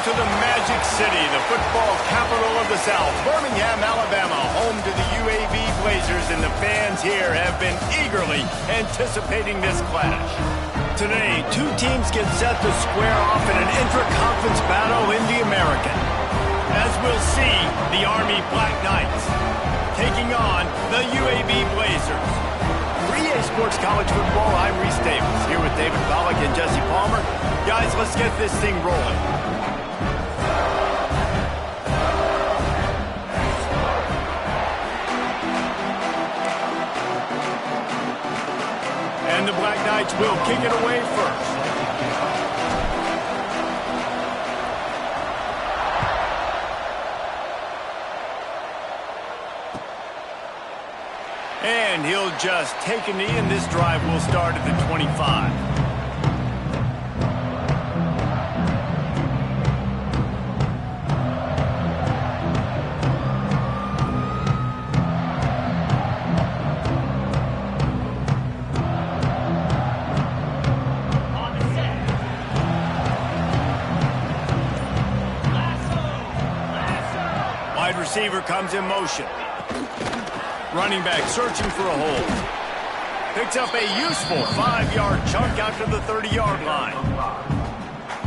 to the Magic City, the football capital of the South, Birmingham, Alabama, home to the UAB Blazers, and the fans here have been eagerly anticipating this clash. Today, two teams get set to square off in an intra-conference battle in the American. As we'll see, the Army Black Knights taking on the UAB Blazers. For EA Sports College Football, I'm Reese Davis, here with David Pollack and Jesse Palmer. Guys, let's get this thing rolling. And the Black Knights will kick it away first. And he'll just take a knee, and this drive will start at the 25. Wide receiver comes in motion. Running back searching for a hole. Picks up a useful 5-yard chunk out to the 30-yard line.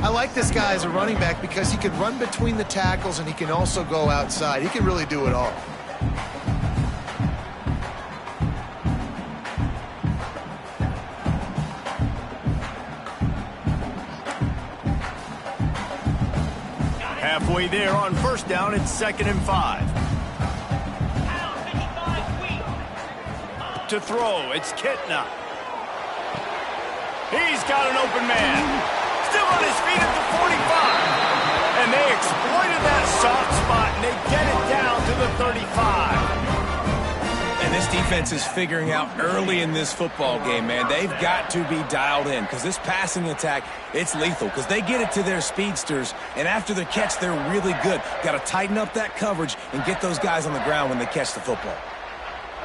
I like this guy as a running back because he can run between the tackles and he can also go outside. He can really do it all. Halfway there on first down, it's 2nd and 5. To throw, it's Kitna. He's got an open man. Still on his feet at the 45. And they exploited that soft spot, and they get it down to the 35. And this defense is figuring out early in this football game, man. They've got to be dialed in because this passing attack, it's lethal because they get it to their speedsters, and after the catch, they're really good. Got to tighten up that coverage and get those guys on the ground when they catch the football.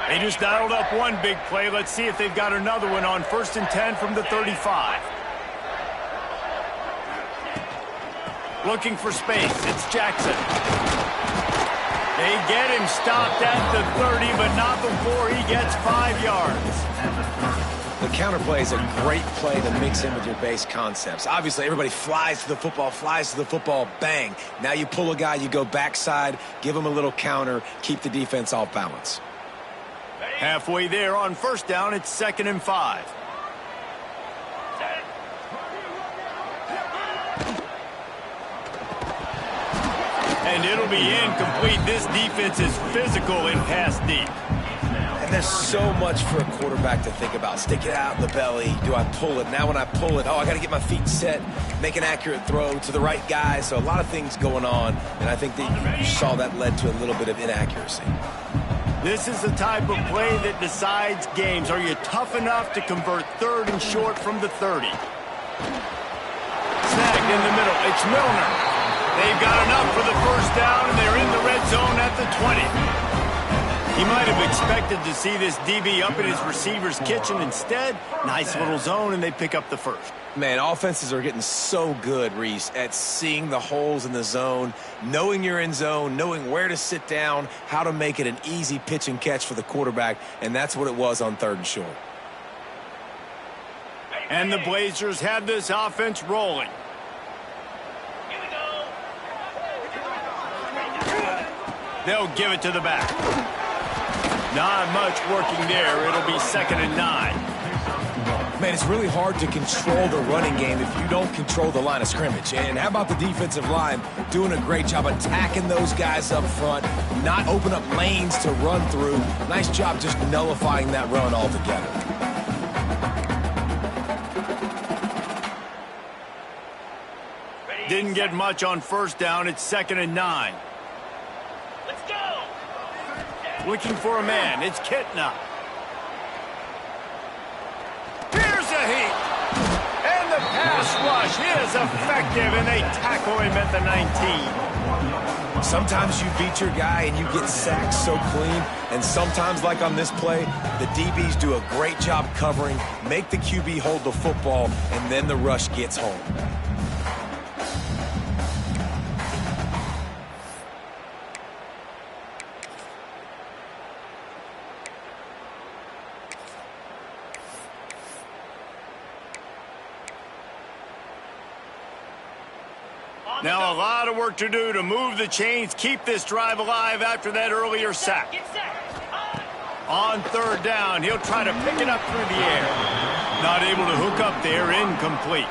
They just dialed up one big play. Let's see if they've got another one on 1st and 10 from the 35. Looking for space. It's Jackson. They get him stopped at the 30, but not before he gets 5 yards. The counterplay is a great play to mix in with your base concepts. Obviously, everybody flies to the football, bang. Now you pull a guy, you go backside, give him a little counter, keep the defense off balance. Halfway there on first down, it's 2nd and 5. And it'll be incomplete. This defense is physical and pass deep. And there's so much for a quarterback to think about. Stick it out in the belly. Do I pull it? Now when I pull it, I got to get my feet set, make an accurate throw to the right guy. So a lot of things going on, and I think that you saw that led to a little bit of inaccuracy. This is the type of play that decides games. Are you tough enough to convert 3rd and short from the 30? Snagged in the middle. It's Milner. They've got enough for the first down, and they're in the red zone at the 20. He might have expected to see this DB up in his receiver's kitchen. Instead, nice little zone, and they pick up the first. Man, offenses are getting so good, Reese, at seeing the holes in the zone, knowing you're in zone, knowing where to sit down, how to make it an easy pitch and catch for the quarterback, and that's what it was on 3rd and short. And the Blazers have this offense rolling. Here we go. They'll give it to the back. Not much working there. It'll be 2nd and 9. Man, it's really hard to control the running game if you don't control the line of scrimmage. And how about the defensive line doing a great job attacking those guys up front, not open up lanes to run through. Nice job just nullifying that run altogether. Didn't get much on first down. It's 2nd and 9. Let's go. Looking for a man. It's Kitna. Here's a heat. And the pass rush is effective, and they tackle him at the 19. Sometimes you beat your guy and you get sacked so clean, and sometimes, like on this play, the DBs do a great job covering, make the QB hold the football, and then the rush gets home. Now a lot of work to do to move the chains, keep this drive alive after that earlier sack. Get set. On third down, he'll try to pick it up through the air. Not able to hook up there, incomplete.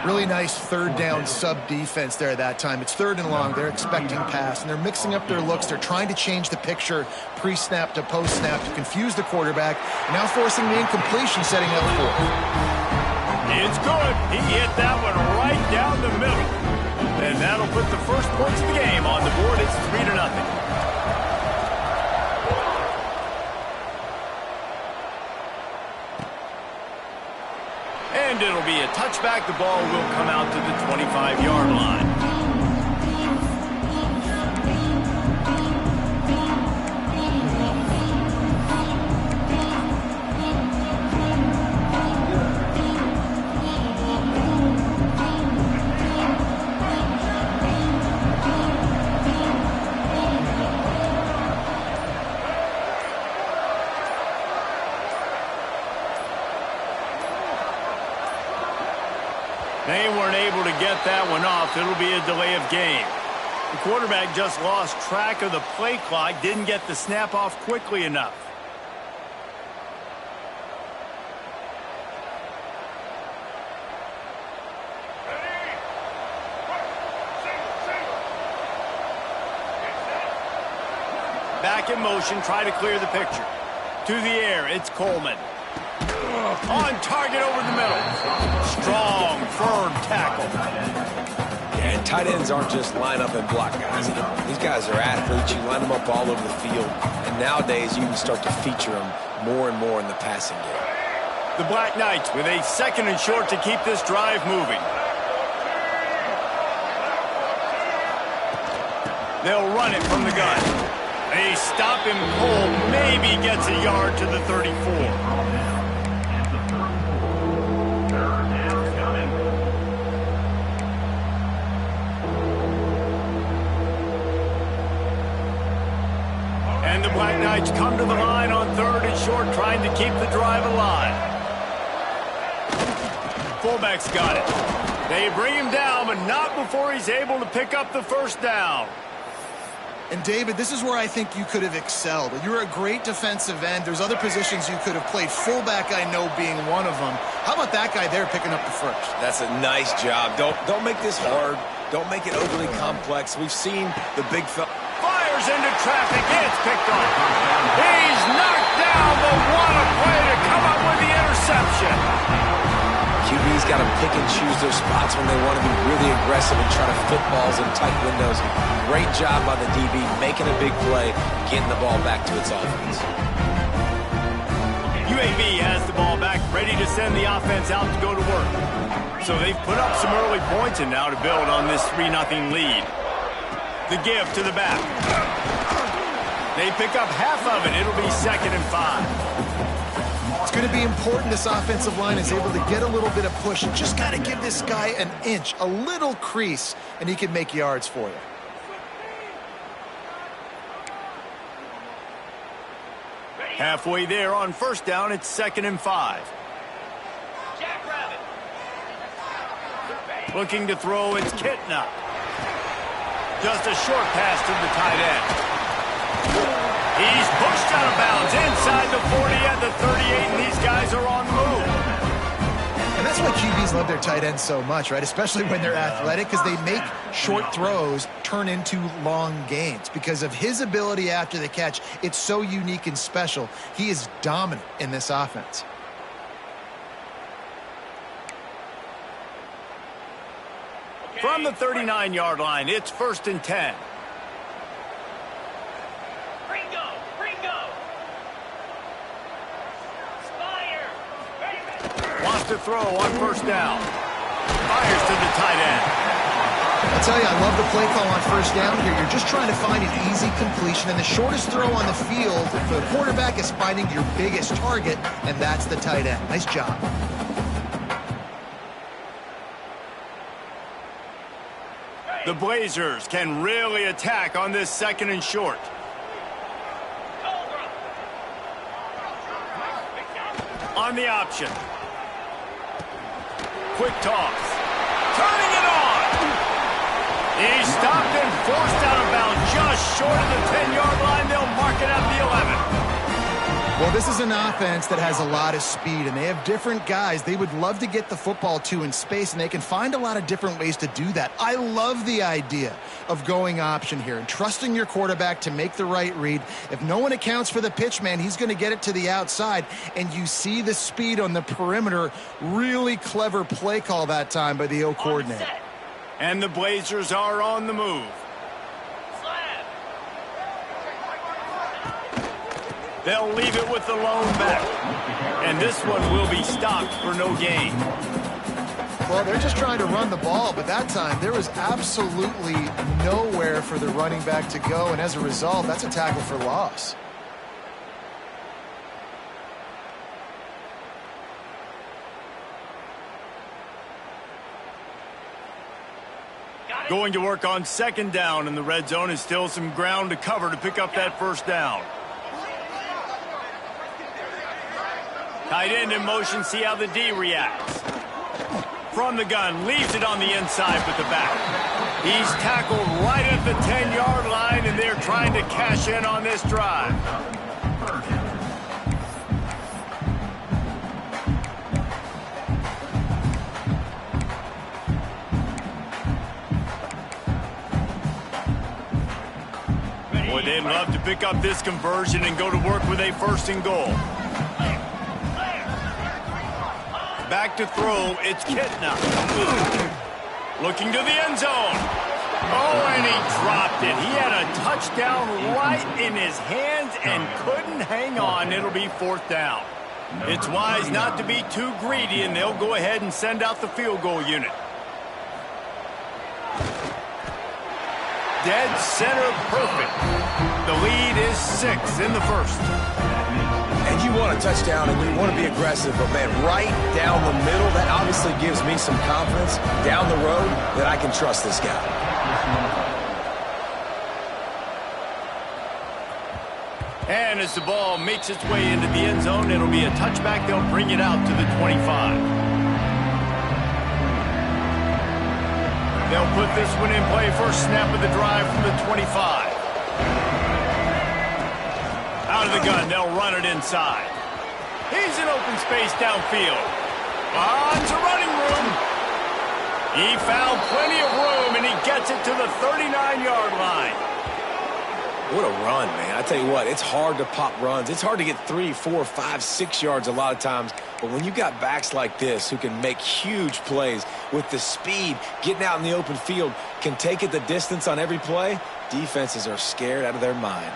Really nice third down sub defense there that time. It's third and long. They're expecting pass, and they're mixing up their looks. They're trying to change the picture pre-snap to post-snap to confuse the quarterback, and now forcing the incompletion, setting up for it. It's good. He hit that one right down the middle. And that'll put the first points of the game on the board. It's 3-0. And it'll be a touchback. The ball will come out to the 25-yard line. They weren't able to get that one off. It'll be a delay of game. The quarterback just lost track of the play clock, didn't get the snap off quickly enough. Back in motion, try to clear the picture. To the air, it's Coleman. On target over the middle. Strong, firm tackle. Yeah, and tight ends aren't just line up and block guys. These guys are athletes. You line them up all over the field. And nowadays, you can start to feature them more and more in the passing game. The Black Knights with a second and short to keep this drive moving. They'll run it from the gun. They stop him cold. Maybe gets a yard to the 34. And the Black Knights come to the line on third and short, trying to keep the drive alive. Fullback's got it. They bring him down, but not before he's able to pick up the first down. And David, this is where I think you could have excelled. You're a great defensive end. There's other positions you could have played. Fullback, I know, being one of them. How about that guy there picking up the first? That's a nice job. Don't make this hard. Don't make it overly complex. We've seen the big fella. Fires into traffic. It's picked off. He's knocked down, but what a play to come up with the interception. QB's got to pick and choose their spots when they want to be really aggressive and try to fit balls in tight windows. Great job by the DB making a big play, getting the ball back to its offense. UAB has the ball back, ready to send the offense out to go to work. So they've put up some early points and now to build on this 3-0 lead. The give to the back. They pick up half of it. It'll be 2nd and 5. It's going to be important this offensive line is able to get a little bit of push. You just got to give this guy an inch, a little crease, and he can make yards for you. Halfway there on first down, it's 2nd and 5. Jackrabbit. Looking to throw, it's Kitna. Just a short pass to the tight end. He's pushed out of bounds inside the 40 at the 38, and these guys are on the move. And that's why QBs love their tight ends so much, right? Especially when they're athletic, because they make short throws turn into long gains. Because of his ability after the catch, it's so unique and special. He is dominant in this offense. From the 39-yard line, it's 1st and 10. Wants to throw on first down. Fires to the tight end. I'll tell you, I love the play call on first down here. You're just trying to find an easy completion, and the shortest throw on the field for the quarterback is finding your biggest target, and that's the tight end. Nice job. The Blazers can really attack on this 2nd and short. On the option. Quick toss. Turning it on. He's stopped and forced out of bounds just short of the 10-yard line. They'll mark it at the 11. Well, this is an offense that has a lot of speed, and they have different guys they would love to get the football to in space, and they can find a lot of different ways to do that. I love the idea of going option here and trusting your quarterback to make the right read. If no one accounts for the pitch, man, he's going to get it to the outside, and you see the speed on the perimeter. Really clever play call that time by the O coordinator. And the Blazers are on the move. They'll leave it with the lone back. And this one will be stopped for no gain. Well, they're just trying to run the ball, but that time there was absolutely nowhere for the running back to go, and as a result, that's a tackle for loss. Going to work on second down in the red zone is still some ground to cover to pick up that first down. Tight end in motion, see how the D reacts. From the gun, leaves it on the inside with the back. He's tackled right at the 10-yard line, and they're trying to cash in on this drive. Boy, they'd love to pick up this conversion and go to work with a first and goal. Back to throw, it's Kitna. Looking to the end zone. Oh, and he dropped it. He had a touchdown right in his hands and couldn't hang on. It'll be fourth down. It's wise not to be too greedy, and they'll go ahead and send out the field goal unit. Dead center perfect. The lead is 6 in the first. And you want a touchdown and you want to be aggressive, but man, right down the middle, that obviously gives me some confidence down the road that I can trust this guy. And as the ball makes its way into the end zone, it'll be a touchback. They'll bring it out to the 25. They'll put this one in play. First snap of the drive from the 25. Out of the gun, they'll run it inside. He's in open space downfield. On to running room. He found plenty of room, and he gets it to the 39-yard line. What a run, man. I tell you what, it's hard to pop runs. It's hard to get 3, 4, 5, 6 yards a lot of times. But when you got backs like this who can make huge plays with the speed, getting out in the open field, can take it the distance on every play, defenses are scared out of their mind.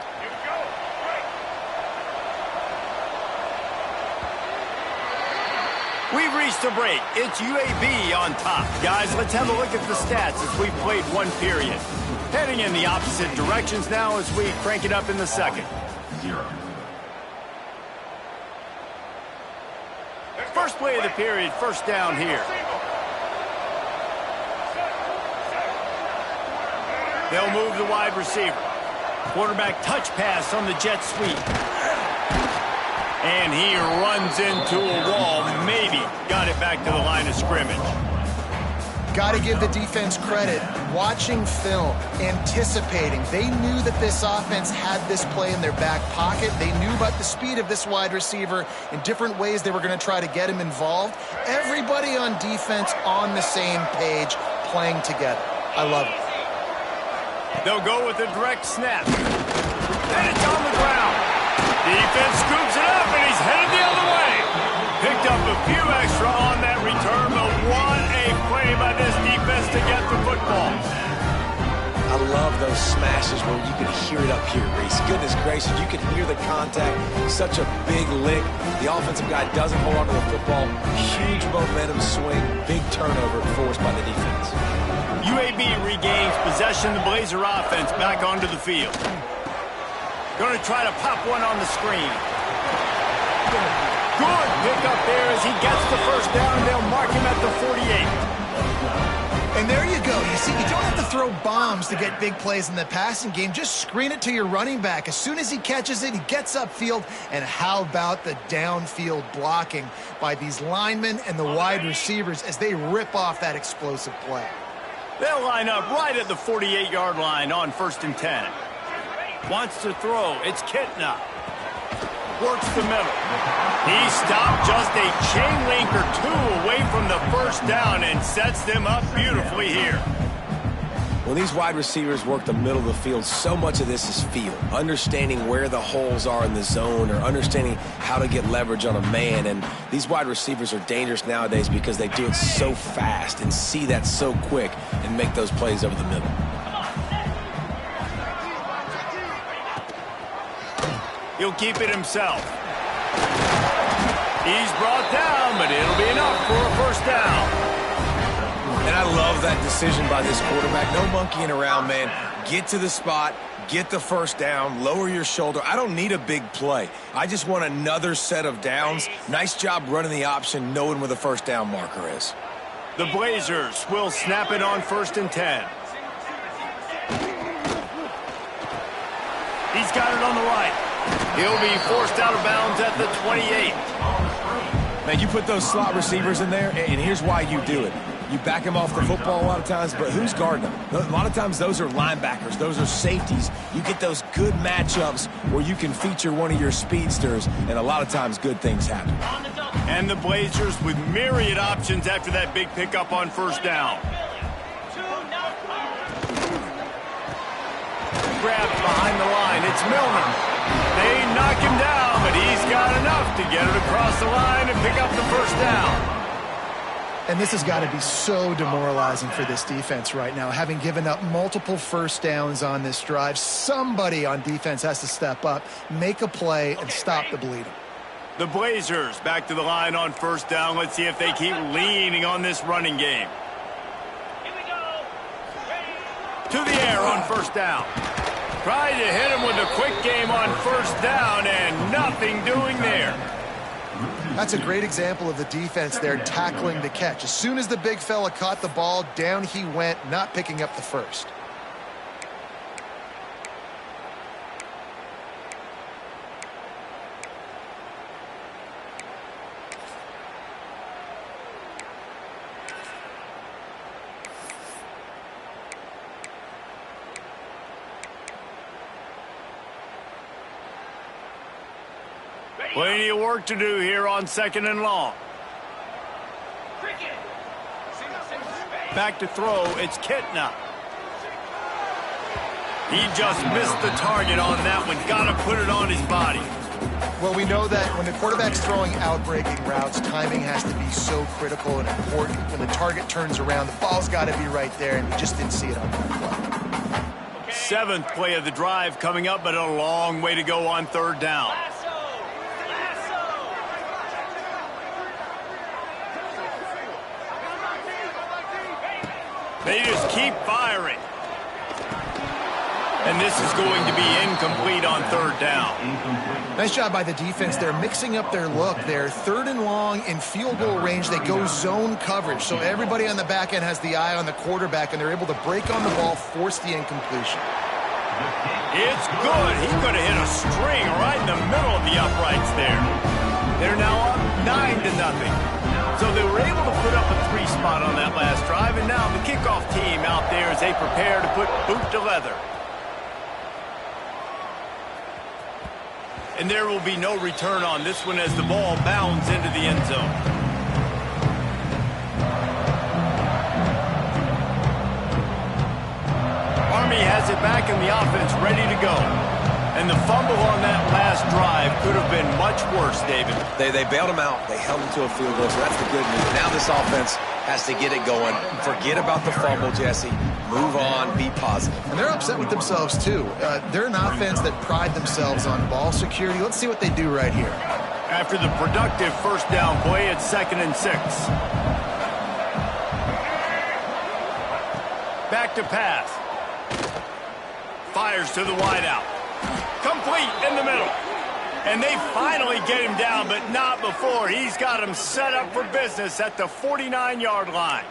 We've reached a break. It's UAB on top. Guys, let's have a look at the stats as we've played one period. Heading in the opposite directions now as we crank it up in the second. 0. First play of the period, first down here. They'll move the wide receiver. Quarterback touch pass on the jet sweep. And he runs into a wall. Maybe got it back to the line of scrimmage. Got to give the defense credit. Watching film, anticipating. They knew that this offense had this play in their back pocket. They knew about the speed of this wide receiver in different ways they were going to try to get him involved. Everybody on defense on the same page, playing together. I love it. They'll go with a direct snap. And it's on the ground. Defense scoops it up, and he's headed the other way. Picked up a few extra on that return, but what a play by this defense to get the football. I love those smashes where you can hear it up here, Reese. Goodness gracious, you can hear the contact. Such a big lick. The offensive guy doesn't hold on to the football. Huge momentum swing, big turnover forced by the defense. UAB regains possession. The Blazer offense back onto the field. Going to try to pop one on the screen. Good pick up there as he gets the first down. They'll mark him at the 48. And there you go. You see, you don't have to throw bombs to get big plays in the passing game. Just screen it to your running back. As soon as he catches it, he gets upfield. And how about the downfield blocking by these linemen and the wide receivers as they rip off that explosive play? They'll line up right at the 48-yard line on 1st and 10. Wants to throw. It's Kitna. Works the middle. He stopped just a chain link or two away from the first down and sets them up beautifully here. When these wide receivers work the middle of the field, so much of this is feel. Understanding where the holes are in the zone or understanding how to get leverage on a man. And these wide receivers are dangerous nowadays because they do it so fast and see that so quick and make those plays over the middle. He'll keep it himself. He's brought down, but it'll be enough for a first down. And I love that decision by this quarterback. No monkeying around, man. Get to the spot, get the first down, lower your shoulder. I don't need a big play. I just want another set of downs. Nice job running the option, knowing where the first down marker is. The Blazers will snap it on 1st and 10. He's got it on the right. He'll be forced out of bounds at the 28. Man, you put those slot receivers in there, and here's why you do it. You back them off the football a lot of times, but who's guarding them? A lot of times those are linebackers. Those are safeties. You get those good matchups where you can feature one of your speedsters, and a lot of times good things happen. And the Blazers with myriad options after that big pickup on first down. Grabbed behind the line. It's Milner. They knock him down, but he's got enough to get it across the line and pick up the first down. And this has got to be so demoralizing for this defense right now. Having given up multiple first downs on this drive, somebody on defense has to step up, make a play, and stop the bleeding. The Blazers back to the line on first down. Let's see if they keep leaning on this running game. Here we go. To the air on first down. Tried to hit him with a quick game on first down, and nothing doing there. That's a great example of the defense there tackling the catch. As soon as the big fella caught the ball, down he went, not picking up the first. Plenty of work to do here on 2nd and long. Back to throw, it's Kitna. He just missed the target on that one. Got to put it on his body. Well, we know that when the quarterback's throwing out-breaking routes, timing has to be so critical and important. When the target turns around, the ball's got to be right there, and we just didn't see it on that play. 7th play of the drive coming up, but a long way to go on 3rd down. They just keep firing. And this is going to be incomplete on 3rd down. Nice job by the defense. They're mixing up their look. They're 3rd and long in field goal range. They go zone coverage. So everybody on the back end has the eye on the quarterback, and they're able to break on the ball, force the incompletion. It's good. He could have hit a string right in the middle of the uprights there. They're now up 9-0. So they were able to put up a 3 spot on that last drive, and now the kickoff team out there as they prepare to put boot to leather. And there will be no return on this one as the ball bounds into the end zone. Army has it back in the offense, ready to go. And the fumble on that last drive could have been much worse, David. They bailed him out. They held him to a field goal, so that's the good news. Now this offense has to get it going. Forget about the fumble, Jesse. Move on. Be positive. And they're upset with themselves, too. They're an offense that pride themselves on ball security. Let's see what they do right here. After the productive first down play, it's 2nd and 6. Back to pass. Fires to the wideout. Complete in the middle. And they finally get him down, but not before. He's got him set up for business at the 49-yard line.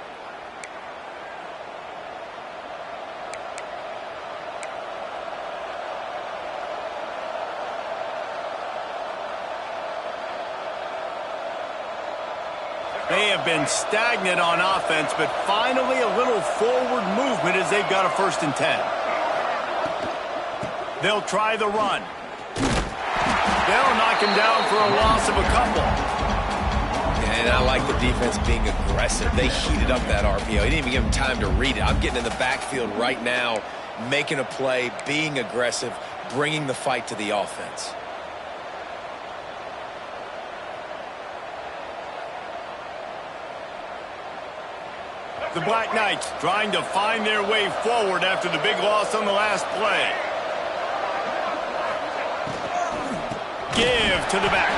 They have have been stagnant on offense, but finally a little forward movement as they've got a 1st and 10. They'll try the run. They'll knock him down for a loss of a couple. And I like the defense being aggressive. They heated up that RPO. He didn't even give him time to read it. I'm getting in the backfield right now, making a play, being aggressive, bringing the fight to the offense. The Black Knights trying to find their way forward after the big loss on the last play. Give to the back.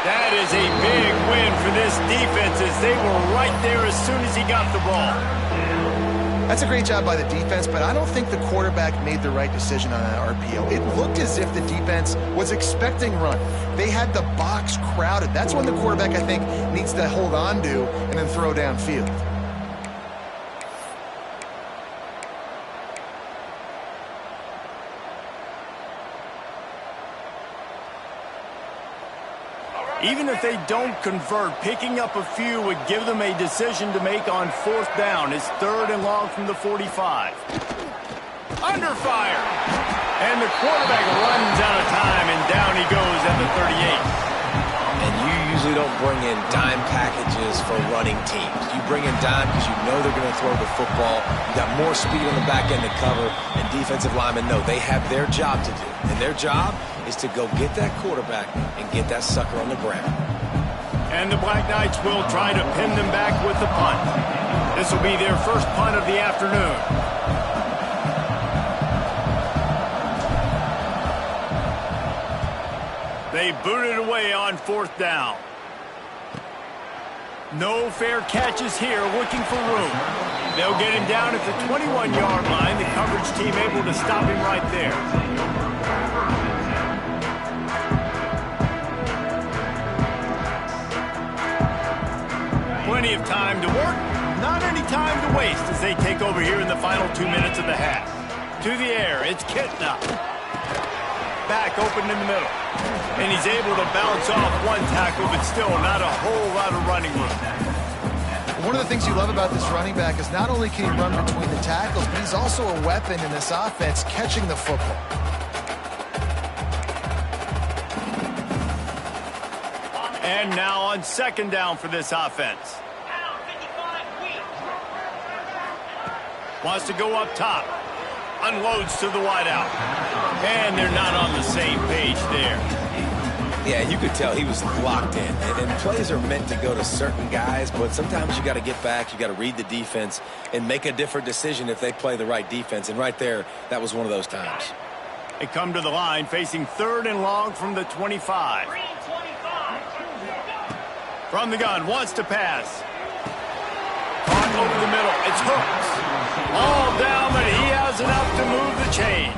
That is a big win for this defense as they were right there as soon as he got the ball. That's a great job by the defense, but I don't think the quarterback made the right decision on that RPO. It looked as if the defense was expecting run. They had the box crowded. That's when the quarterback, I think, needs to hold on to and then throw downfield. Even if they don't convert, picking up a few would give them a decision to make on 4th down. It's 3rd and long from the 45. Under fire. And the quarterback runs out of time, and down he goes at the 38. And you usually don't bring in dime packages for running teams. You bring in dime because you know they're going to throw the football. You got more speed on the back end to cover, and defensive linemen know they have their job to do. And their job is to go get that quarterback and get that sucker on the ground. And the Black Knights will try to pin them back with the punt. This will be their first punt of the afternoon. They boot it away on 4th down. No fair catches here, looking for room. They'll get him down at the 21-yard line. The coverage team able to stop him right there. Plenty of time to work, not any time to waste as they take over here in the final 2 minutes of the half. To the air, it's Kitna. Back open in the middle. And he's able to bounce off one tackle, but still not a whole lot of running room. One of the things you love about this running back is not only can he run between the tackles, but he's also a weapon in this offense catching the football. And now on 2nd down for this offense. Wants to go up top. Unloads to the wideout. And they're not on the same page there. Yeah, you could tell he was locked in. And plays are meant to go to certain guys, but sometimes you got to get back, you got to read the defense, and make a different decision if they play the right defense. And right there, that was one of those times. They come to the line facing 3rd and long from the 25. From the gun, wants to pass. Caught over the middle, it's Hooks. All down, but he has enough to move the chains.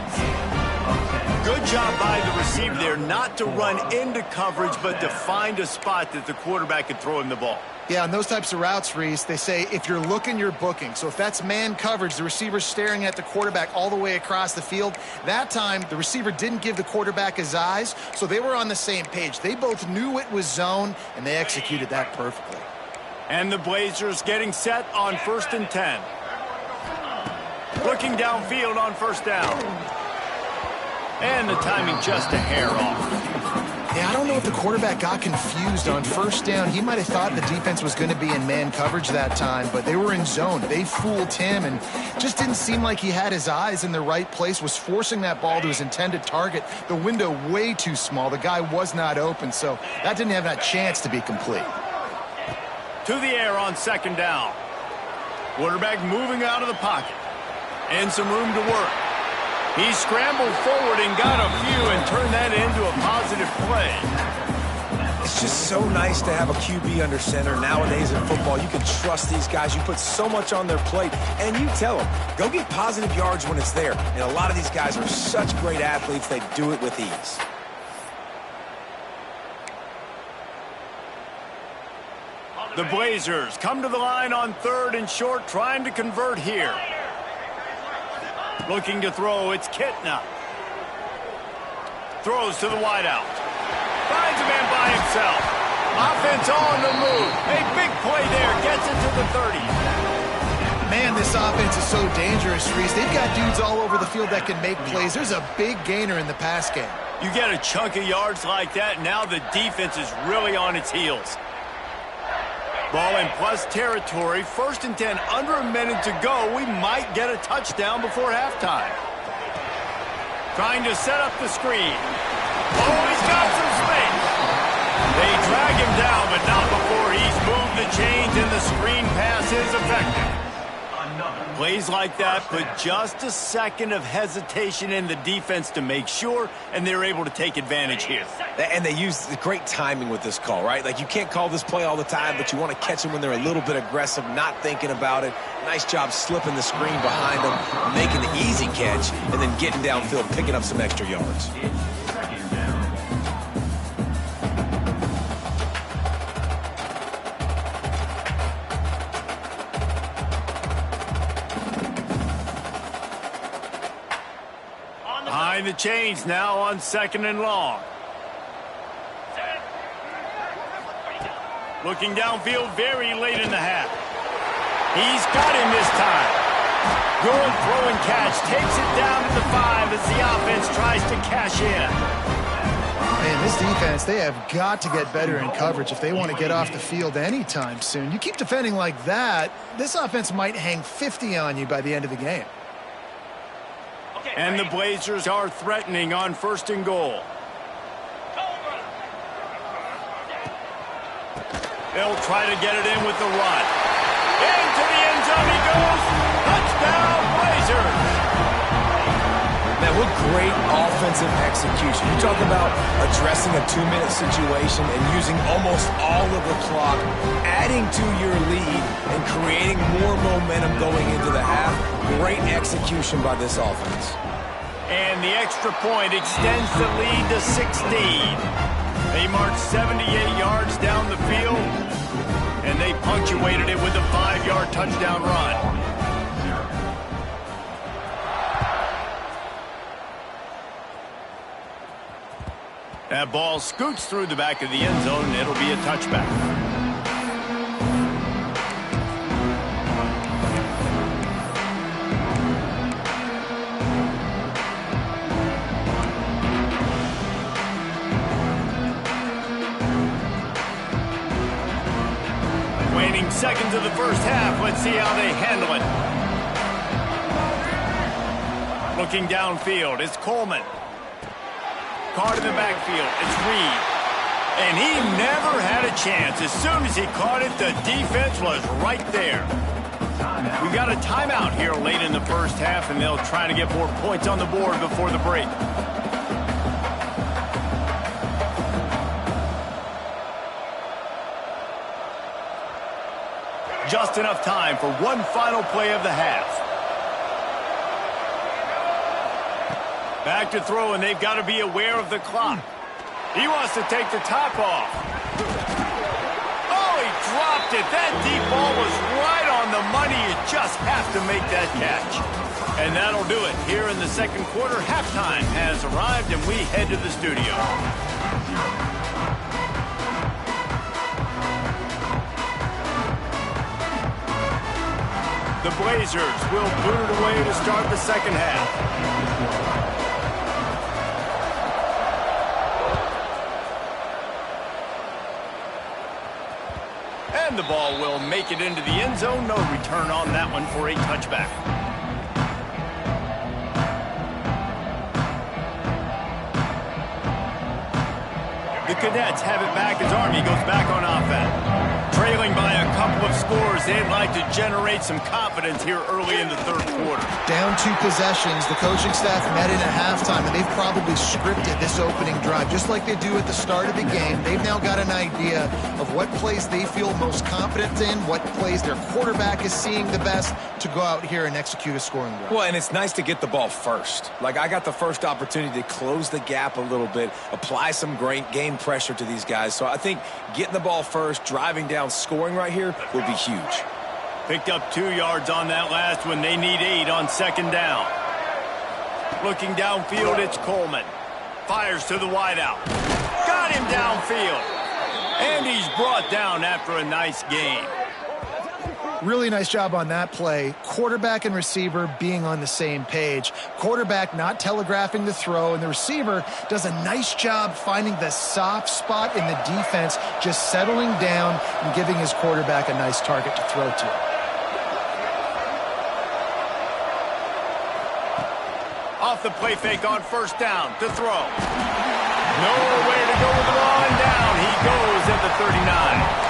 Good job by the receiver there not to run into coverage, but to find a spot that the quarterback could throw him the ball. Yeah, on those types of routes, Reese, they say if you're looking, you're booking. So if that's man coverage, the receiver's staring at the quarterback all the way across the field. That time, the receiver didn't give the quarterback his eyes, so they were on the same page. They both knew it was zone, and they executed that perfectly. And the Blazers getting set on 1st and 10. Looking downfield on 1st down. And the timing just a hair off. Yeah, I don't know if the quarterback got confused on 1st down. He might have thought the defense was going to be in man coverage that time, but they were in zone. They fooled him and just didn't seem like he had his eyes in the right place, was forcing that ball to his intended target. The window way too small. The guy was not open, so that didn't have that chance to be complete. To the air on 2nd down. Quarterback moving out of the pocket. And some room to work. He scrambled forward and got a few and turned that into a positive play. It's just so nice to have a QB under center. Nowadays in football, you can trust these guys. You put so much on their plate, and you tell them, go get positive yards when it's there. And a lot of these guys are such great athletes, they do it with ease. The Blazers come to the line on 3rd and short, trying to convert here. Looking to throw, it's Kitna. Throws to the wideout. Finds a man by himself. Offense on the move. A big play there. Gets it to the 30. Man, this offense is so dangerous, Reese. They've got dudes all over the field that can make plays. There's a big gainer in the pass game. You get a chunk of yards like that, now the defense is really on its heels. Ball in plus territory. 1st and 10, under a minute to go. We might get a touchdown before halftime. Trying to set up the screen. Oh, he's got some space. They drag him down, but not before he's moved the chains, and the screen pass is effective. Plays like that put just a second of hesitation in the defense to make sure, and they're able to take advantage here. And they use the great timing with this call, right? Like, you can't call this play all the time, but you want to catch them when they're a little bit aggressive, not thinking about it. Nice job slipping the screen behind them, making the easy catch, and then getting downfield, picking up some extra yards. Behind the chains now on 2nd and long. Looking downfield very late in the half. He's got him this time. Good throw and catch. Takes it down to the 5 as the offense tries to cash in. Man, this defense, they have got to get better in coverage if they want to get off the field anytime soon. You keep defending like that, this offense might hang 50 on you by the end of the game. And the Blazers are threatening on 1st and goal. They'll try to get it in with the run. Into the end zone he goes. Touchdown, Blazers. Man, what great offensive execution. You talk about addressing a 2-minute situation and using almost all of the clock, adding to your lead and creating more momentum going into the half. Great execution by this offense. And the extra point extends the lead to 16. They marched 78 yards down the field, and they punctuated it with a 5-yard touchdown run. That ball scoots through the back of the end zone, and it'll be a touchback. Seconds of the first half. Let's see how they handle it. Looking downfield, it's Coleman. Caught in the backfield, it's Reed. And he never had a chance. As soon as he caught it, the defense was right there. We got a timeout here late in the first half, and they'll try to get more points on the board before the break. Just enough time for one final play of the half. Back to throw, and they've got to be aware of the clock. He wants to take the top off. Oh, he dropped it. That deep ball was right on the money. You just have to make that catch. And that'll do it. Here in the second quarter, halftime has arrived, and we head to the studio. The Blazers will boot it away to start the second half. And the ball will make it into the end zone. No return on that one for a touchback. The Cadets have it back as Army goes back on offense. Trailing by a couple of scores, they'd like to generate some confidence here early in the third quarter. Down 2 possessions, the coaching staff met in at halftime, and they've probably scripted this opening drive, just like they do at the start of the game. They've now got an idea of what plays they feel most confident in, what plays their quarterback is seeing the best to go out here and execute a scoring drive. Well, and it's nice to get the ball first. Like, I got the first opportunity to close the gap a little bit, apply some great game pressure to these guys. So I think getting the ball first, driving down, scoring right here would be huge. Picked up 2 yards on that last one. They need 8 on second down. Looking downfield, it's Coleman. Fires to the wideout. Got him downfield. And he's brought down after a nice gain. Really nice job on that play. Quarterback and receiver being on the same page. Quarterback not telegraphing the throw, and the receiver does a nice job finding the soft spot in the defense, just settling down and giving his quarterback a nice target to throw to. Off the play fake on first down to throw. Nowhere to go with the ball, and down he goes at the 39.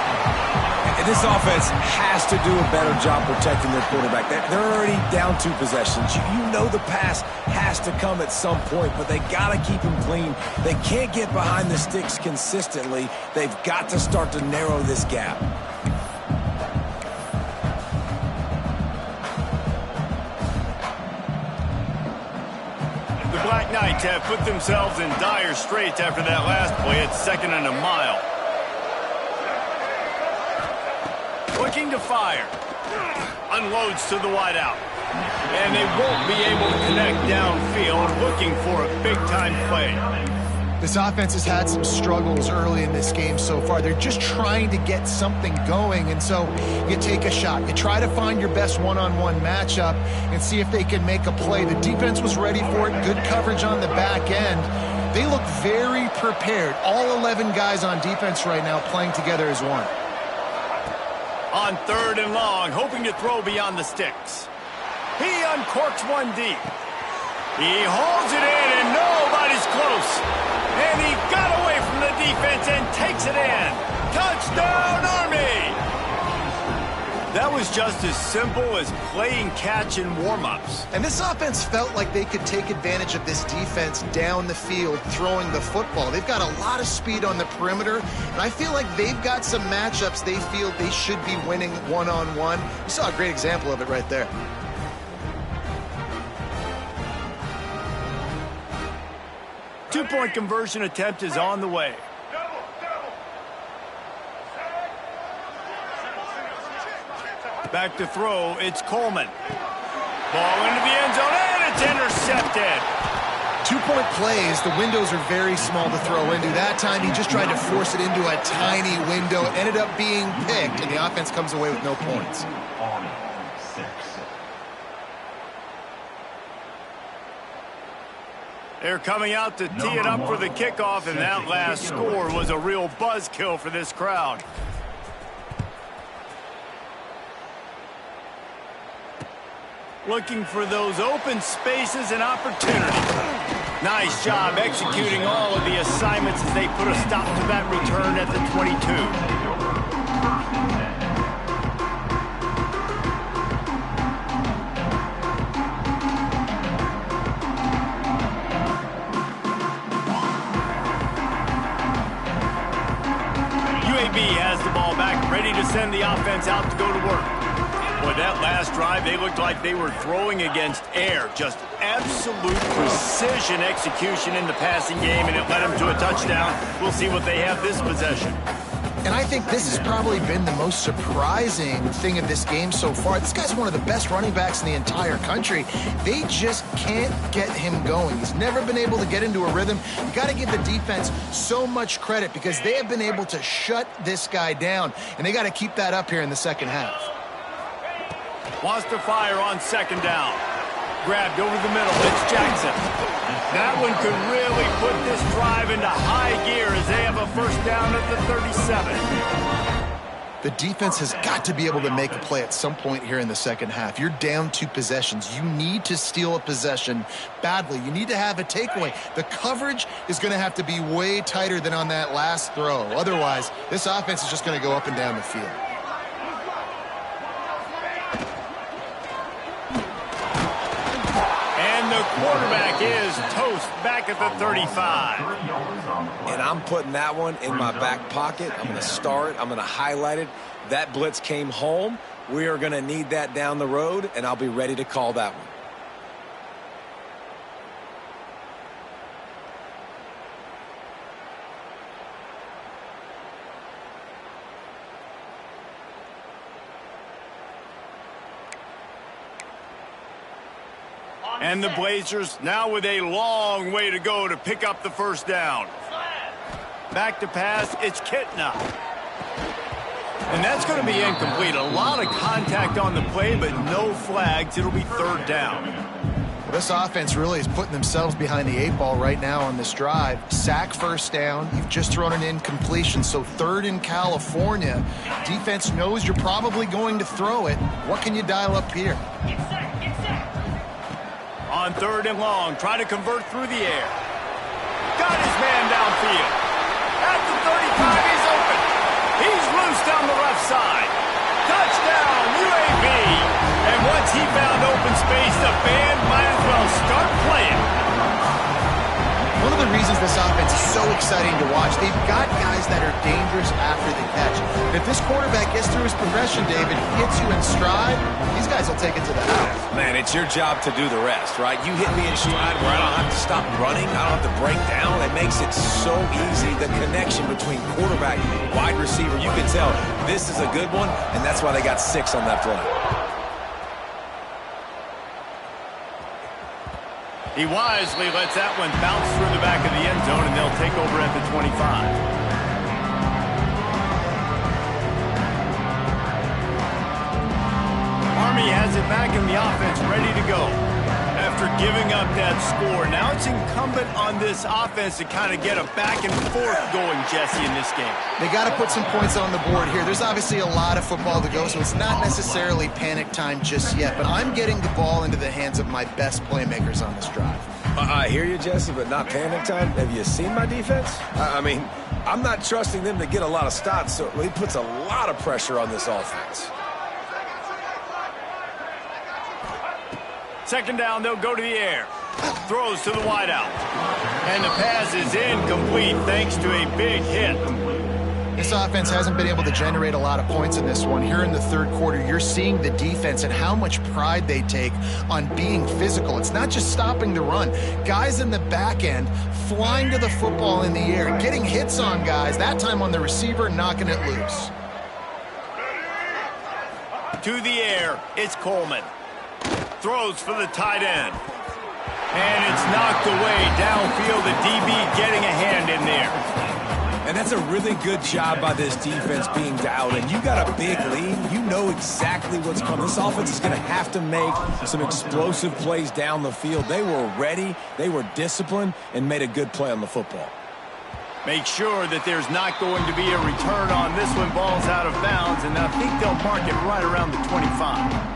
This offense has to do a better job protecting their quarterback. They're already down 2 possessions. You know the pass has to come at some point, but they got to keep him clean. They can't get behind the sticks consistently. They've got to start to narrow this gap. The Black Knights have put themselves in dire straits after that last play at 2nd and a mile. Looking to fire. Unloads to the wideout. And they won't be able to connect downfield, looking for a big-time play. This offense has had some struggles early in this game so far. They're just trying to get something going, and so you take a shot. You try to find your best one-on-one matchup and see if they can make a play. The defense was ready for it. Good coverage on the back end. They look very prepared. All 11 guys on defense right now playing together as one. On 3rd and long, hoping to throw beyond the sticks. He uncorks one deep. He holds it in, and nobody's close. And he got away from the defense and takes it in. Touchdown, Army! That was just as simple as playing catch in warm-ups. And this offense felt like they could take advantage of this defense down the field, throwing the football. They've got a lot of speed on the perimeter, and I feel like they've got some matchups they feel they should be winning one-on-one. You saw a great example of it right there. Two-point conversion attempt is on the way. Back to throw, it's Coleman. Ball into the end zone, and it's intercepted. 2-point plays, the windows are very small to throw into. That time, he just tried to force it into a tiny window, ended up being picked, and the offense comes away with no points. They're coming out to tee it up for the kickoff, and that last score was a real buzzkill for this crowd. Looking for those open spaces and opportunities. Nice job executing all of the assignments as they put a stop to that return at the 22. Has the ball back, ready to send the offense out to go to work. Boy, that last drive, they looked like they were throwing against air. Just absolute precision execution in the passing game, and it led them to a touchdown. We'll see what they have this possession. And I think this has probably been the most surprising thing of this game so far. This guy's one of the best running backs in the entire country. They just can't get him going. He's never been able to get into a rhythm. You got to give the defense so much credit because they have been able to shut this guy down, and they got to keep that up here in the second half. Wants to fire on 2nd down. Grabbed over the middle. It's Jackson. That one could really put this drive into high gear as they have a first down at the 37. The defense has got to be able to make a play at some point here in the second half. You're down 2 possessions. You need to steal a possession badly. You need to have a takeaway. The coverage is going to have to be way tighter than on that last throw. Otherwise, this offense is just going to go up and down the field. Quarterback is toast back at the 35. And I'm putting that one in my back pocket. I'm going to star it. I'm going to highlight it. That blitz came home. We are going to need that down the road, and I'll be ready to call that one. And the Blazers now with a long way to go to pick up the first down. Back to pass, it's Kitna. And that's going to be incomplete. A lot of contact on the play, but no flags. It'll be third down. This offense really is putting themselves behind the 8 ball right now on this drive. Sack first down. You've just thrown an incompletion, so third in California. Defense knows you're probably going to throw it. What can you dial up here? Get set, get set. On third and long, try to convert through the air. Got his man downfield. At the 35, he's open. He's loose down the left side. Touchdown, UAB. And once he found open space, the band might as well start playing. One of the reasons this offense is so exciting to watch, they've got guys that are dangerous after the catch. And if this quarterback gets through his progression, David, hits you in stride, these guys will take it to the house. Man, it's your job to do the rest, right? You hit me in stride where I don't have to stop running. I don't have to break down. It makes it so easy. The connection between quarterback and wide receiver, you can tell this is a good one, and that's why they got 6 on that play. He wisely lets that one bounce through the back of the end zone, and they'll take over at the 25. Army has it back in the offense, ready to go. After giving up that score, now it's incumbent on this offense to kind of get a back and forth going, Jesse, in this game. They got to put some points on the board here. There's obviously a lot of football to go, so it's not necessarily panic time just yet. But I'm getting the ball into the hands of my best playmakers on this drive. I hear you, Jesse, but not panic time. Have you seen my defense? I mean, I'm not trusting them to get a lot of stops, so it puts a lot of pressure on this offense. Second down, they'll go to the air. Throws to the wideout. And the pass is incomplete thanks to a big hit. This offense hasn't been able to generate a lot of points in this one. Here in the third quarter, you're seeing the defense and how much pride they take on being physical. It's not just stopping the run. Guys in the back end flying to the football in the air, getting hits on guys, that time on the receiver, knocking it loose. To the air, it's Coleman. Throws for the tight end. And it's knocked away downfield. The DB getting a hand in there. And that's a really good job by this defense being dialed in. You got a big lead. You know exactly what's coming. This offense is going to have to make some explosive plays down the field. They were ready, they were disciplined, and made a good play on the football. Make sure that there's not going to be a return on this one. Ball's out of bounds, and I think they'll mark it right around the 25.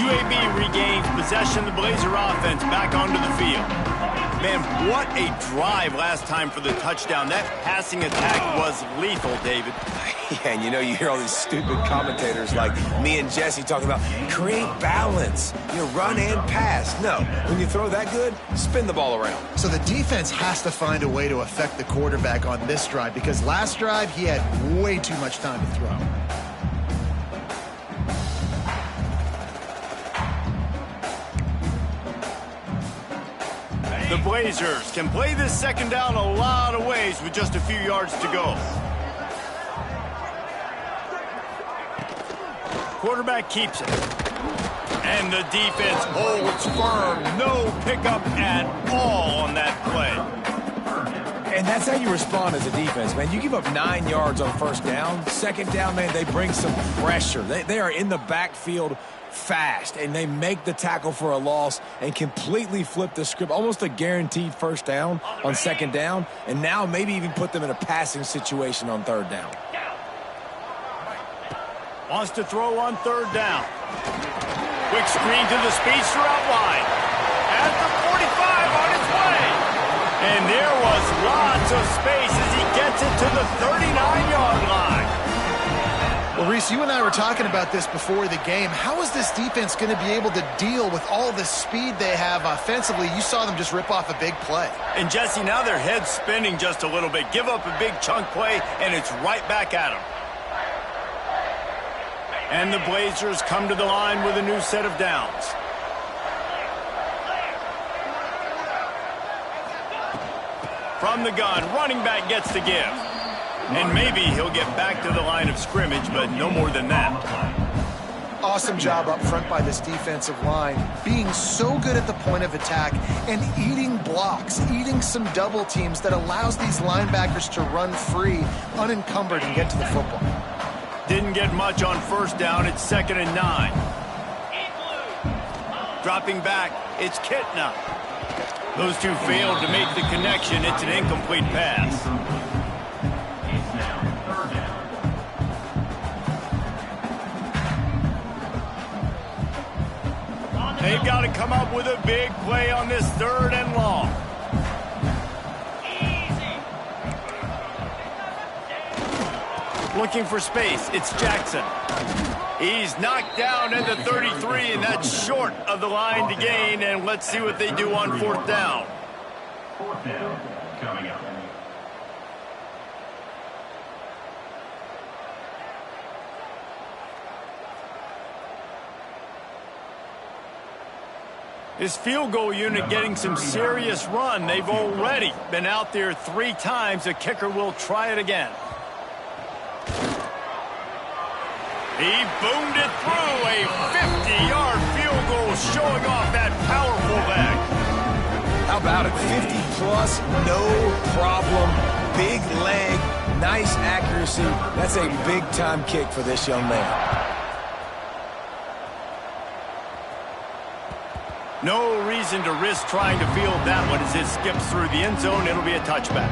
UAB regains possession. The Blazer offense back onto the field. Man, what a drive last time for the touchdown. That passing attack was lethal, David. Yeah, and you hear all these stupid commentators like me and Jesse talking about create balance, run and pass. No, when you throw that good, spin the ball around. So the defense has to find a way to affect the quarterback on this drive because last drive he had way too much time to throw. The Blazers can play this second down a lot of ways with just a few yards to go. Quarterback keeps it. And the defense holds firm. No pickup at all on that play. And that's how you respond as a defense, man. You give up 9 yards on first down. Second down, man, they bring some pressure. They are in the backfield fast, and they make the tackle for a loss and completely flip the script. Almost a guaranteed first down on second down, and now maybe even put them in a passing situation on third down. Wants to throw on third down. Quick screen to the speedster out wide. At the 45 on its way. And there was lots of space as he gets it to the 39-yard line. Well, Reese, you and I were talking about this before the game. How is this defense going to be able to deal with all the speed they have offensively? You saw them just rip off a big play. And, Jesse, now their head's spinning just a little bit. Give up a big chunk play, and it's right back at them. And the Blazers come to the line with a new set of downs. From the gun, running back gets the give. And maybe he'll get back to the line of scrimmage, but no more than that. Awesome job up front by this defensive line, being so good at the point of attack and eating blocks, eating some double teams that allows these linebackers to run free, unencumbered, and get to the football. Didn't get much on first down. It's 2nd and 9. Dropping back, it's Kitna. Those two failed to make the connection. It's an incomplete pass. They've got to come up with a big play on this 3rd and long. Looking for space, it's Jackson. He's knocked down at the 33, and that's short of the line to gain, and let's see what they do on 4th down. 4th down coming up. This field goal unit getting some serious run. They've already been out there 3 times. The kicker will try it again. He boomed it through. A 50-yard field goal showing off that powerful leg. How about it? 50-plus, no problem. Big leg, nice accuracy. That's a big-time kick for this young man. No reason to risk trying to field that one as it skips through the end zone. It'll be a touchback.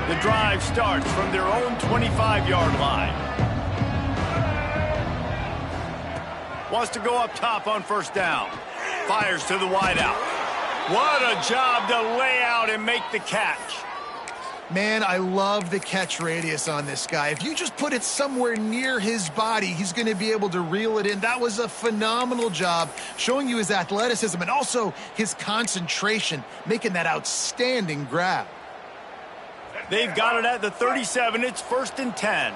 The drive starts from their own 25-yard line. Wants to go up top on 1st down. Fires to the wideout. What a job to lay out and make the catch. Man, I love the catch radius on this guy. If you just put it somewhere near his body, he's going to be able to reel it in. That was a phenomenal job, showing you his athleticism and also his concentration, making that outstanding grab. They've got it at the 37. It's 1st and 10.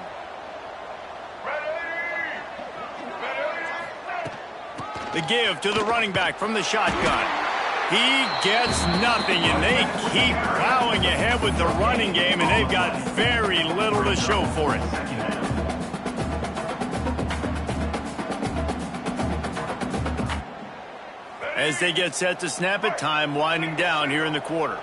The give to the running back from the shotgun. He gets nothing, and they keep plowing ahead with the running game, and they've got very little to show for it. As they get set to snap it, time winding down here in the quarter.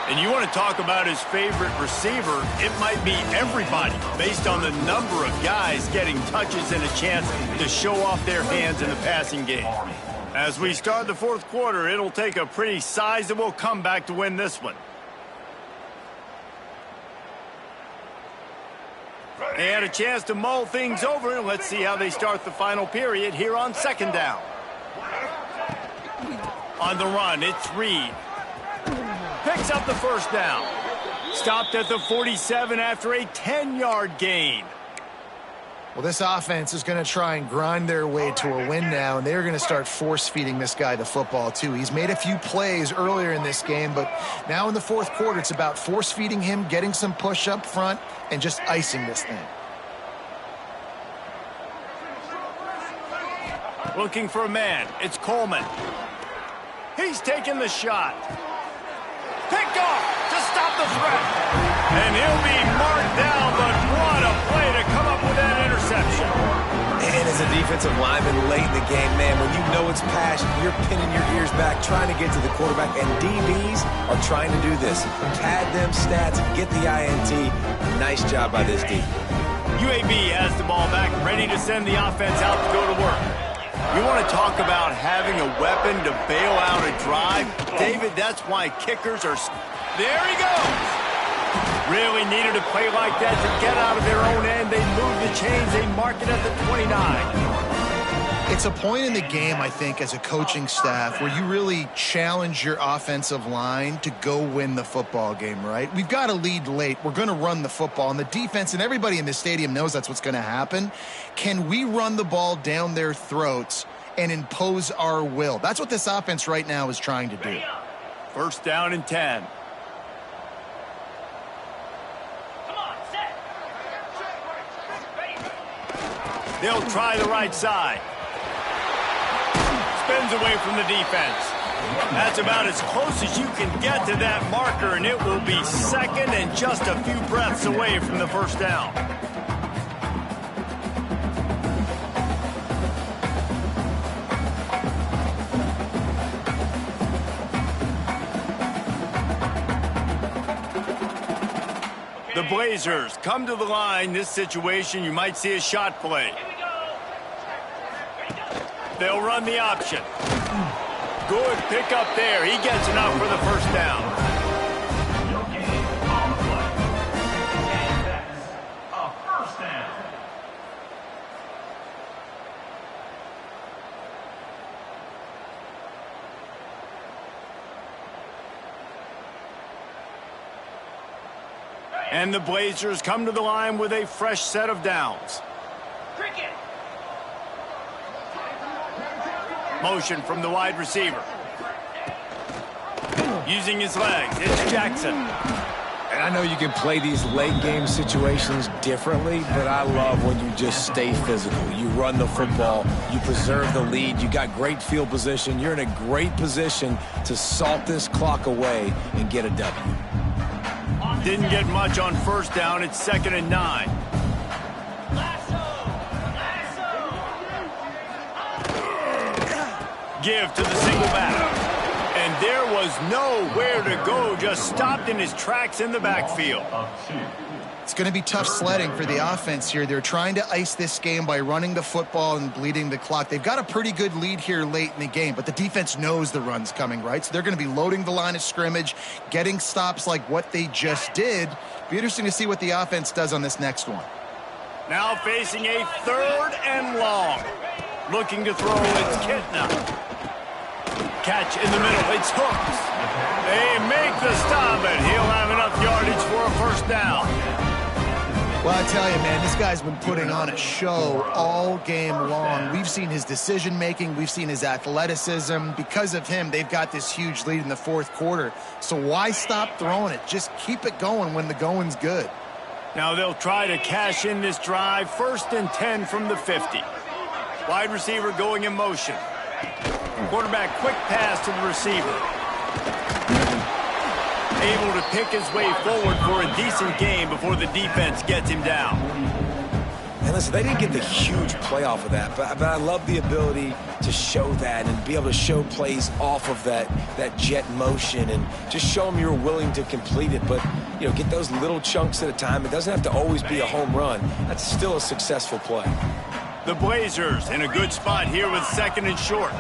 And you want to talk about his favorite receiver, it might be everybody based on the number of guys getting touches and a chance to show off their hands in the passing game. As we start the 4th quarter, it'll take a pretty sizable comeback to win this one. They had a chance to mull things over, and let's see how they start the final period here on 2nd down. On the run, it's Reed. Picks up the 1st down. Stopped at the 47 after a 10-yard gain. Well, this offense is going to try and grind their way to a win now, and they're going to start force-feeding this guy the football, too. He's made a few plays earlier in this game, but now in the 4th quarter, it's about force-feeding him, getting some push up front, and just icing this thing. Looking for a man. It's Coleman. He's taking the shot. Picked off to stop the threat. And he'll be marked down, but what a play to come up with that interception. And as a defensive lineman late in the game, man, when you know it's passion, you're pinning your ears back, trying to get to the quarterback, and DBs are trying to do this. Pad them stats, get the INT. Nice job by this D. UAB has the ball back, ready to send the offense out to go to work. You want to talk about having a weapon to bail out a drive? David, that's why kickers are... There he goes! Really needed a play like that to get out of their own end. They move the chains. They mark it at the 29. It's a point in the game, I think, as a coaching staff where you really challenge your offensive line to go win the football game, right? We've got to lead late. We're going to run the football. And the defense and everybody in the stadium knows that's what's going to happen. Can we run the ball down their throats and impose our will? That's what this offense right now is trying to do. 1st down and 10. They'll try the right side. Spins away from the defense. That's about as close as you can get to that marker, and it will be second and just a few breaths away from the first down. The Blazers come to the line. This situation, you might see a shot play. They'll run the option. Good pick up there. He gets enough for the first down. On the play. And that's a first down. And the Blazers come to the line with a fresh set of downs. Cricket. Motion from the wide receiver. Using his legs, it's Jackson. And I know you can play these late game situations differently, but I love when you just stay physical. You run the football, you preserve the lead, you got great field position, you're in a great position to salt this clock away and get a W. Didn't get much on first down. It's 2nd and 9. Give to the single back. And there was nowhere to go. Just stopped in his tracks in the backfield. It's going to be tough sledding for the offense here. They're trying to ice this game by running the football and bleeding the clock. They've got a pretty good lead here late in the game, but the defense knows the run's coming, right? So they're going to be loading the line of scrimmage, getting stops like what they just did. Be interesting to see what the offense does on this next one. Now facing a 3rd and long. Looking to throw, it's Kitna. Catch in the middle, it's Hooks. They make the stop, and he'll have enough yardage for a first down. Well, I tell you, man, this guy's been putting on a show all game long. We've seen his decision-making. We've seen his athleticism. Because of him, they've got this huge lead in the 4th quarter. So why stop throwing it? Just keep it going when the going's good. Now they'll try to cash in this drive. 1st and 10 from the 50. Wide receiver going in motion. Quarterback quick pass to the receiver. Able to pick his way forward for a decent game before the defense gets him down. And listen, they didn't get the huge play off of that, but I love the ability to show that and be able to show plays off of that jet motion and just show them you're willing to complete it. But, you know, get those little chunks at a time. It doesn't have to always be a home run. That's still a successful play. The Blazers in a good spot here with 2nd and short.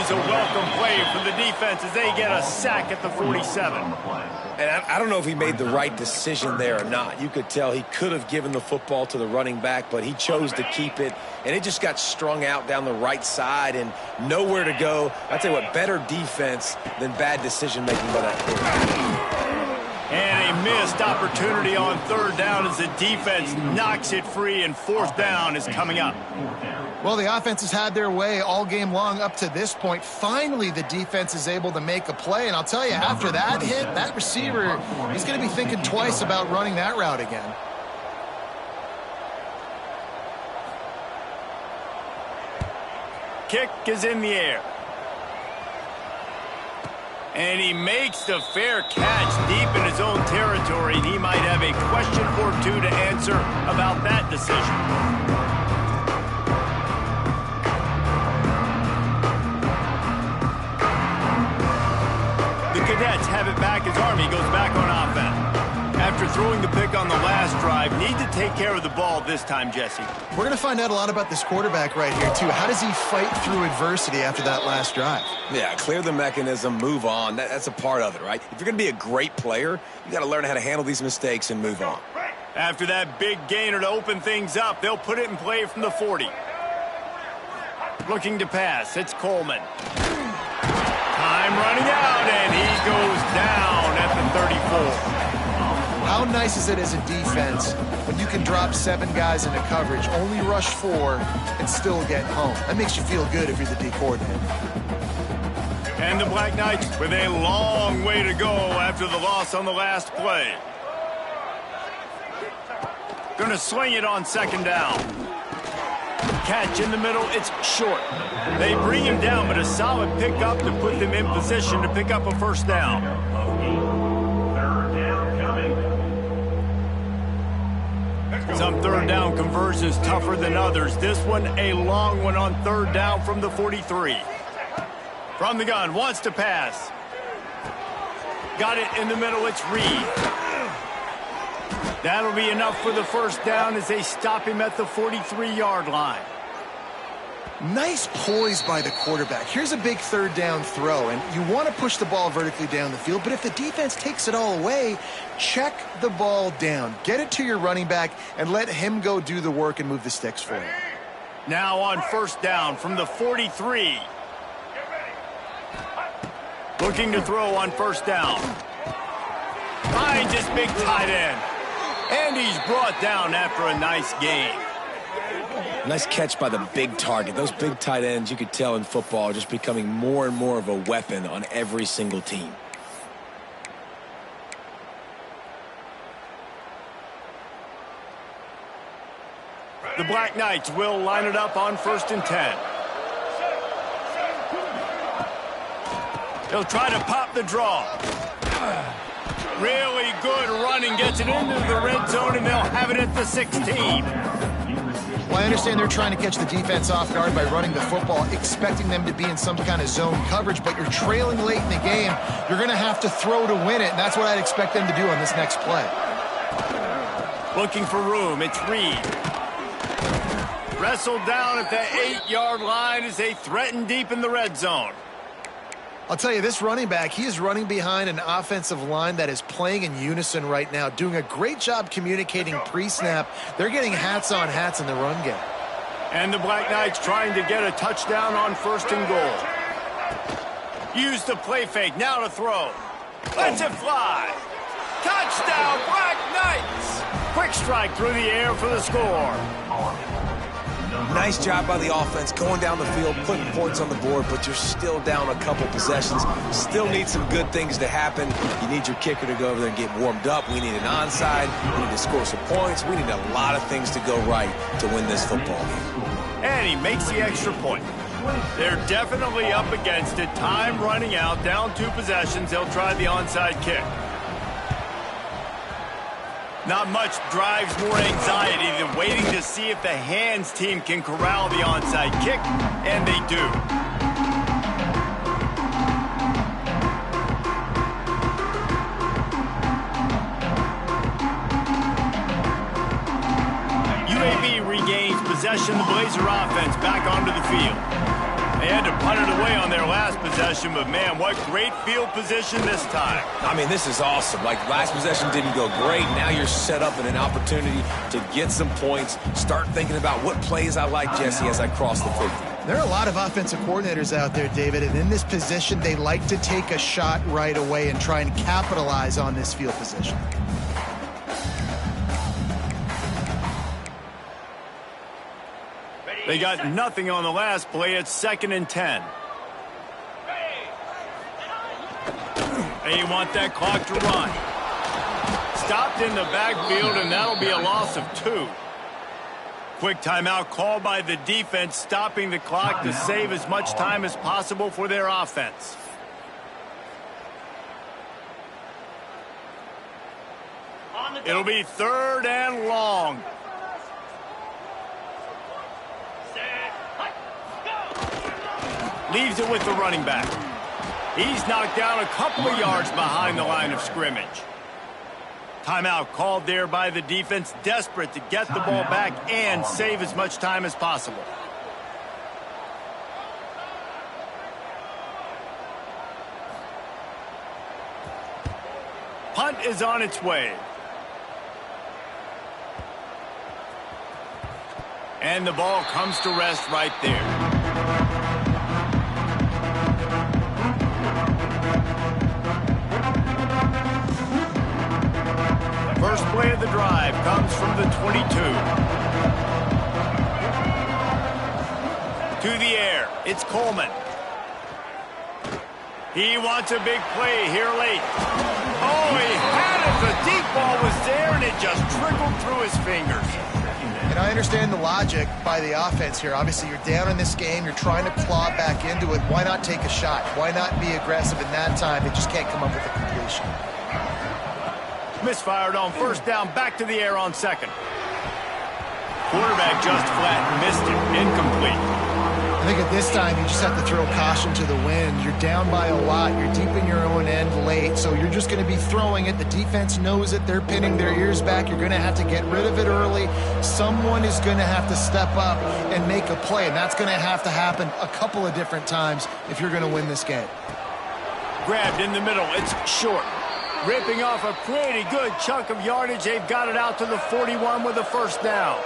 A welcome play for the defense as they get a sack at the 47. And I don't know if he made the right decision there or not. You could tell he could have given the football to the running back, but he chose to keep it, and it just got strung out down the right side and nowhere to go. I tell you what, better defense than bad decision-making by that quarterback. And a missed opportunity on 3rd down as the defense knocks it free, and 4th down is coming up. Well, the offense has had their way all game long up to this point. Finally, the defense is able to make a play. And I'll tell you, after that hit, that receiver, he's going to be thinking twice about running that route again. Kick is in the air. And he makes the fair catch deep in his own territory. He might have a question or two to answer about that decision. Cadets have it back as Army goes back on offense. After throwing the pick on the last drive, need to take care of the ball this time, Jesse. We're going to find out a lot about this quarterback right here, too. How does he fight through adversity after that last drive? Yeah, clear the mechanism, move on. That's a part of it, right? If you're going to be a great player, you got to learn how to handle these mistakes and move on. After that big gainer to open things up, they'll put it in play from the 40. Looking to pass, it's Coleman. Time running out, and he goes down at the 34. How nice is it as a defense when you can drop 7 guys into coverage, only rush 4, and still get home? That makes you feel good if you're the D coordinator. And the Black Knights with a long way to go after the loss on the last play. Going to sling it on second down. Catch in the middle, it's short. They bring him down, but a solid pickup to put them in position to pick up a first down. Third down coming. Some third down conversions tougher than others. This one, a long one on third down from the 43. From the gun, wants to pass. Got it in the middle, it's Reed. That'll be enough for the first down as they stop him at the 43-yard line. Nice poise by the quarterback. Here's a big third down throw, and you want to push the ball vertically down the field, but if the defense takes it all away, check the ball down. Get it to your running back and let him go do the work and move the sticks for you. Now on first down from the 43. Looking to throw on first down. Finds his big tight end. And he's brought down after a nice gain. Nice catch by the big target. Those big tight ends, you could tell in football, are just becoming more and more of a weapon on every single team. The Black Knights will line it up on 1st and 10. He'll try to pop the draw. Really good running, gets it into the red zone, and they'll have it at the 16. Well, I understand they're trying to catch the defense off guard by running the football, expecting them to be in some kind of zone coverage, but you're trailing late in the game. You're going to have to throw to win it, and that's what I'd expect them to do on this next play. Looking for room, it's Reed. Wrestled down at the 8-yard line as they threaten deep in the red zone. I'll tell you, this running back, he is running behind an offensive line that is playing in unison right now, doing a great job communicating pre-snap. They're getting hats on hats in the run game. And the Black Knights trying to get a touchdown on 1st and goal. Use the play fake, now to throw. Lets it fly. Touchdown, Black Knights! Quick strike through the air for the score. Nice job by the offense going down the field, putting points on the board, but you're still down a couple possessions. Still need some good things to happen. You need your kicker to go over there and get warmed up. We need an onside. We need to score some points. We need a lot of things to go right to win this football game. And he makes the extra point. They're definitely up against it. Time running out, down 2 possessions. They'll try the onside kick. Not much drives more anxiety than waiting to see if the hands team can corral the onside kick, and they do. UAB regains possession. The Blazer offense back onto the field. They had to punt it away on their last possession, but man, what great field position this time. I mean, this is awesome. Like, last possession didn't go great. Now you're set up in an opportunity to get some points. Start thinking about what plays I like, Jesse, as I cross the 50. There are a lot of offensive coordinators out there, David, and in this position, they like to take a shot right away and try and capitalize on this field position. They got nothing on the last play. It's 2nd and 10. They want that clock to run. Stopped in the backfield, and that'll be a loss of 2. Quick timeout called by the defense, stopping the clock to save as much time as possible for their offense. It'll be 3rd and long. Leaves it with the running back. He's knocked down a couple of yards behind the line of scrimmage. Timeout called there by the defense, desperate to get the ball back and save as much time as possible. Punt is on its way. And the ball comes to rest right there. First play of the drive comes from the 22. To the air, it's Coleman. He wants a big play here late. Oh, he had it. The deep ball was there, and it just trickled through his fingers. And I understand the logic by the offense here. Obviously, you're down in this game. You're trying to claw back into it. Why not take a shot? Why not be aggressive in that time? They just can't come up with a completion. Misfired on first down. Back to the air on second. Quarterback just flat missed it. Incomplete. I think at this time, you just have to throw caution to the wind. You're down by a lot. You're deep in your own end late, so you're just going to be throwing it. The defense knows it. They're pinning their ears back. You're going to have to get rid of it early. Someone is going to have to step up and make a play, and that's going to happen a couple of different times if you're going to win this game. Grabbed in the middle. It's short. Ripping off a pretty good chunk of yardage. They've got it out to the 41 with a first down.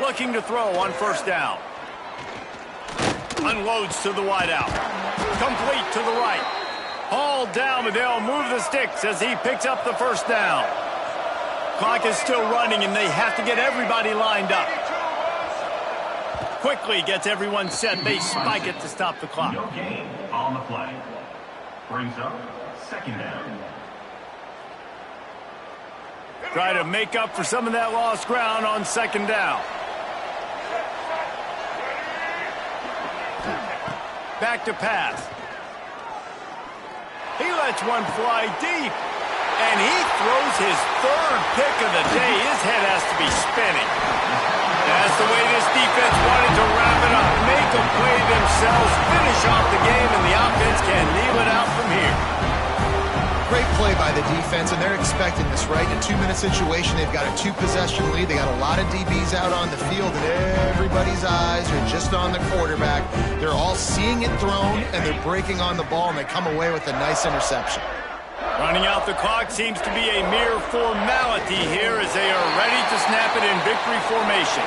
Looking to throw on first down. Unloads to the wideout. Complete to the right. Hauled down, but they'll move the sticks as he picks up the first down. Clock is still running, and they have to get everybody lined up. Quickly gets everyone set. They spike it to stop the clock. No gain on the play. Brings up second down. Try to make up for some of that lost ground on second down. Back to pass. He lets one fly deep. And he throws his third pick of the day. His head has to be spinning. That's the way this defense wanted to wrap it up. Make a play themselves, finish off the game, and the offense can kneel it out from here. Great play by the defense, and they're expecting this, right? In a 2-minute situation, they've got a 2-possession lead. They got a lot of DBs out on the field, and everybody's eyes are just on the quarterback. They're all seeing it thrown, and they're breaking on the ball, and they come away with a nice interception. Running out the clock seems to be a mere formality here as they are ready to snap it in victory formation.